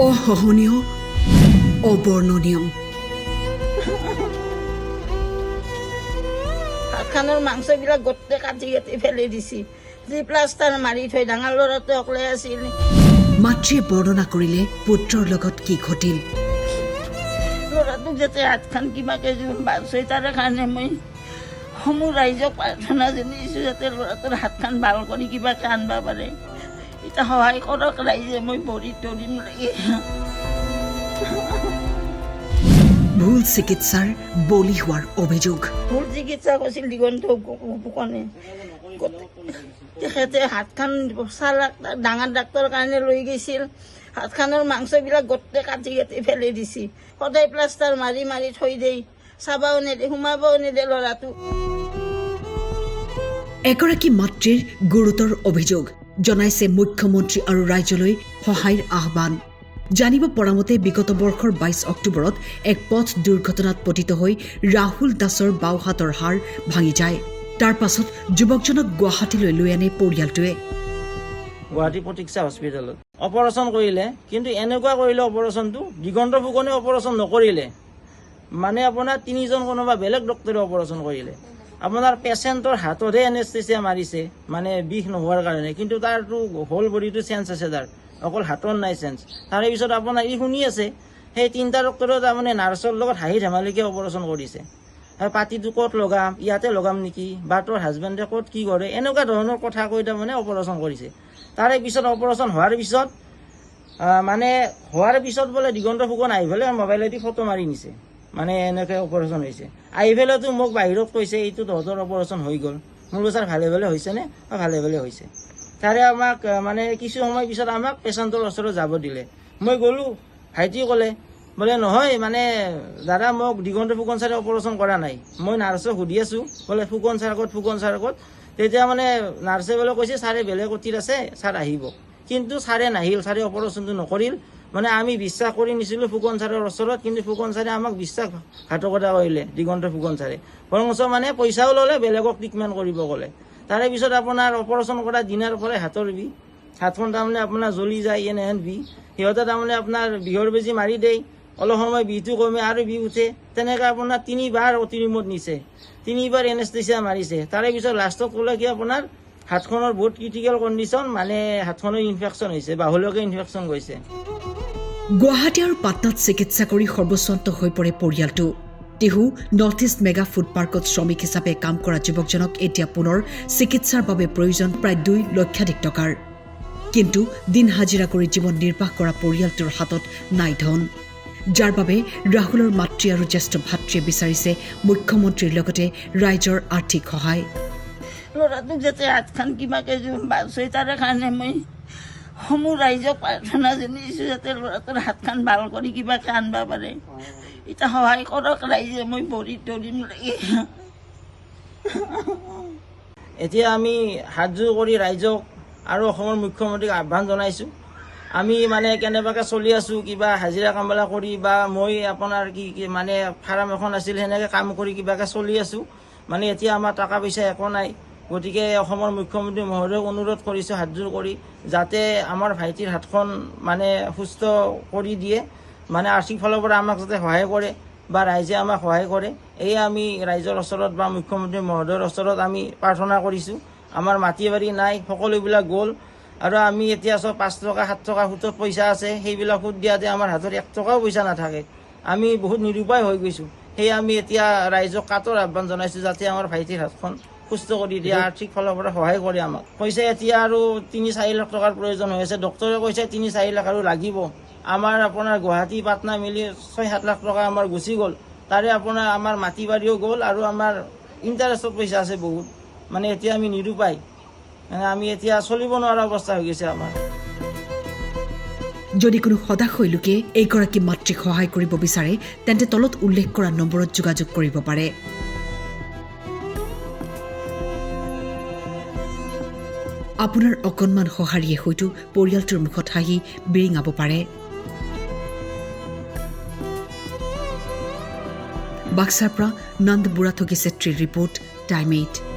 অসহনীয়, অবৰ্ণনীয়। হাতখনৰ মাংসবিলাক গোটেই কাটি কাটি ফেলি দিছি। যি প্লাষ্টাৰ মাৰি থৈ ডাঙৰ ল'ৰাটো অকলে আছিল। মাতৃয়ে বৰ্ণনা কৰিলে পুত্ৰৰ লগত কি ঘটিল। ল'ৰাটোক যাতে হাতখন কিবাকে বাচে তাৰে কাৰণে মই সমূহ ৰাইজক প্ৰাৰ্থনা জনাইছোঁ যাতে ল'ৰাটোৰ হাতখন ভাল কৰি কিবাকে আনিব পাৰে। এতিয়া সহায় কৰক ৰাইজে, মই ভৰি তৰিম লাগে। ভুল চিকিৎসাৰ বলি হোৱাৰ অভিযোগ। ভুল চিকিৎসা কৰিছিল দিগন্ত ফুকনে। তেখেতে হাতখন ডাঙৰ ডাক্তৰৰ কাৰণে লৈ গৈছিল। হাতখনৰ মাংসবিলাক গোটেই কাটি কাটি ফেলি দিছি। সদায় প্লাষ্টাৰ মাৰি মাৰি থৈ দেই, চাবাও নেদে, সোমাবও নেদে ল'ৰাটো। এগৰাকী মাতৃৰ গুৰুতৰ অভিযোগ জনাইছে মুখ্যমন্ত্ৰী আৰু ৰাজ্যলৈ সহায়ৰ আহ্বান। জানিব পৰা মতে বিগত বৰ্ষৰ 22 অক্টোবৰত এক পথ দুৰ্ঘটনাত পতিত হৈ ৰাহুল দাসৰ বাওঁহাতৰ হাড় ভাঙি যায়। তাৰ পাছত যুৱকজনক গুৱাহাটীলৈ লৈ আনে পৰিয়ালটোৱে। গুৱাহাটী প্ৰতীক্ষা হস্পিটেলত অপাৰেশ্যন কৰিলে, কিন্তু এনেকুৱা কৰিলে অপাৰেশ্যনটো দিগন্ত ফুকনে অপাৰেশ্যন নকৰিলে। মানে আপোনাৰ 3জন কোনোবা বেলেগ ডক্টৰে অপাৰেশ্যন কৰিলে। আপোনাৰ পেচেণ্টৰ হাততহে এনেস্থেচিয়া মাৰিছে, মানে বিষ নোহোৱাৰ কাৰণে, কিন্তু তাৰতো হোল বডিটো চেঞ্জ আছে, তাৰ অকল হাতৰ নাই চেঞ্জ। তাৰে পিছত আপোনাৰ ই শুনি আছে, সেই 3টা ডক্টৰে তাৰমানে নাৰ্ছৰ লগত হাঁহি ধেমালিকে অপাৰেশ্যন কৰিছে। পাতিটো ক'ত লগাম, ইয়াতে লগাম নেকি, বা তোৰ হাজবেণ্ডে ক'ত কি কৰে, এনেকুৱা ধৰণৰ কথা কৈ তাৰমানে অপাৰেশ্যন কৰিছে। তাৰে পিছত অপাৰেশ্যন হোৱাৰ পিছত বোলে দিগন্ত ফুকন আহি পেলাই মোবাইলেদি ফটো মাৰি নিছে, মানে এনেকৈ অপাৰেশ্যন হৈছে। আহি পেলাইতো মোক বাহিৰত কৈছে এইটো তহঁতৰ অপাৰেশ্যন হৈ গ'ল। মোৰো ছাৰ ভালে ভালে হৈছেনে? ভালে ভালে হৈছে। তাৰে আমাক মানে কিছু সময় পিছত আমাক পেচেণ্টৰ ওচৰত যাব দিলে। মই গ'লোঁ, ভাইটি ক'লে বোলে নহয়, মানে দাদা মোক দিগন্ত ফুকন ছাৰে অপাৰেশ্যন কৰা নাই। মই নাৰ্ছক সুধি আছোঁ, বোলে ফুকন ছাৰ ক'ত, ফুকন ছাৰ ক'ত? তেতিয়া মানে নাৰ্ছে বোলে কৈছে ছাৰে বেলেগ অতিত আছে, ছাৰ আহিব। কিন্তু ছাৰে নাহিল, ছাৰে অপাৰেশ্যনটো নকৰিল। মানে আমি বিশ্বাস কৰি নিছিলোঁ ফুকন ছাৰৰ ওচৰত, কিন্তু ফুকন ছাৰে আমাক বিশ্বাসঘাতকতা কৰিলে দিগন্ত ফুকন ছাৰে। বৰঞ্চ মানে পইচাও ল'লে, বেলেগক ট্ৰিটমেণ্ট কৰিব ক'লে। তাৰে পিছত আপোনাৰ অপাৰেশ্যন কৰা দিনাৰ পৰাই হাতৰ বিষ, হাতখন তাৰমানে আপোনাৰ জ্বলি যায়, এনেহেন বিষ। সিহঁতে তাৰমানে আপোনাৰ বিষৰ বেজি মাৰি দিয়ে, অলপ সময় বিষটো কমে আৰু বিষ উঠে। তেনেকৈ আপোনাৰ 3বাৰ অতি ৰুমত নিছে, 3বাৰ এনেস্থেচিয়া মাৰিছে। তাৰে পিছত লাষ্টত ক'লে কি আপোনাৰ হাতখনৰ বহুত ক্ৰিটিকেল কণ্ডিশ্যন, মানে হাতখনৰ ইনফেকশ্যন হৈছে, বাহুলৈকে ইনফেকশ্যন গৈছে। গুৱাহাটী আৰু পাটনাত চিকিৎসা কৰি সৰ্বস্বান্ত হৈ পৰে পৰিয়ালটো। Tihu north east mega food পাৰ্কত শ্ৰমিক হিচাপে কাম কৰা যুৱকজনক এতিয়া পুনৰ চিকিৎসাৰ বাবে প্ৰয়োজন প্ৰায় 2 লক্ষাধিক টকাৰ। কিন্তু দিন হাজিৰা কৰি জীৱন নিৰ্বাহ কৰা পৰিয়ালটোৰ হাতত নাই ধন, যাৰ বাবে ৰাহুলৰ মাতৃ আৰু জ্যেষ্ঠ ভাতৃয়ে বিচাৰিছে মুখ্যমন্ত্ৰীৰ লগতে ৰাইজৰ আৰ্থিক সহায়। ল'ৰাটোক যাতে হাতখন কিবাকে বাচে তাৰে কাৰণে মই সমূহ ৰাইজক প্ৰাৰ্থনা জনাইছোঁ যাতে ল'ৰাটোৰ হাতখন ভাল কৰি কিবাকে আনিব পাৰে। এতিয়া সহায় কৰক ৰাইজে, মই ভৰি তৰিম লাগে। এতিয়া আমি হাতযোৰ কৰি ৰাইজক আৰু অসমৰ মুখ্যমন্ত্ৰীক আহ্বান জনাইছোঁ। আমি মানে কেনেবাকৈ চলি আছোঁ, কিবা হাজিৰা কামবিলাক কৰি, বা মই আপোনাৰ কি মানে ফাৰ্ম এখন আছিল, সেনেকৈ কাম কৰি কিবাকৈ চলি আছোঁ। মানে এতিয়া আমাৰ টকা পইচা একো নাই। গতিকে অসমৰ মুখ্যমন্ত্ৰী মহোদয়ক অনুৰোধ কৰিছোঁ হাতযোৰ কৰি, যাতে আমাৰ ভাইটিৰ হাতখন মানে সুস্থ কৰি দিয়ে, মানে আৰ্থিক ফালৰ পৰা আমাক যাতে সহায় কৰে, বা ৰাইজে আমাক সহায় কৰে। এয়ে আমি ৰাইজৰ ওচৰত বা মুখ্যমন্ত্ৰী মহোদয়ৰ ওচৰত আমি প্ৰাৰ্থনা কৰিছোঁ। আমাৰ মাটি বাৰী নাই, সকলোবিলাক গ'ল, আৰু আমি এতিয়া চব 5 টকা 7 টকা সুতত পইচা আছে, সেইবিলাক সুত দিয়াতে আমাৰ হাতত 1 টকাও পইচা নাথাকে। আমি বহুত নিৰুপায় হৈ গৈছোঁ। সেয়ে আমি এতিয়া ৰাইজক কাটৰ আহ্বান জনাইছোঁ যাতে আমাৰ ভাইটিৰ হাতখন সুস্থ কৰি দিয়ে, আৰ্থিক ফালৰ পৰা সহায় কৰে আমাক। কৈছে এতিয়া আৰু 3-4 লাখ টকাৰ প্ৰয়োজন হৈ আছে। ডক্টৰে কৈছে 3-4 লাখ আৰু লাগিব। আমাৰ আপোনাৰ গুৱাহাটী পাটনা মিলি 6-7 লাখ টকা আমাৰ গুচি গ'ল। তাৰে আপোনাৰ আমাৰ মাটি বাৰীও গ'ল, আৰু আমাৰ ইণ্টাৰেষ্টত পইচা আছে বহুত। মানে এতিয়া আমি নিৰুপায়, মানে আমি এতিয়া চলিব নোৱাৰা অৱস্থা হৈ গৈছে আমাৰ। যদি কোনো সদাশয় লোকে এইগৰাকী মাতৃক সহায় কৰিব বিচাৰে, তেন্তে তলত উল্লেখ কৰা নম্বৰত যোগাযোগ কৰিব পাৰে। আপোনাৰ অকণমান সঁহাৰিয়ে হয়তো পৰিয়ালটোৰ মুখত হাঁহি বিৰিঙাব পাৰে। বাক্সাৰ পৰা নন্দ বুঢ়াথগী ছেত্ৰীৰ ৰিপৰ্ট, টাইম 8।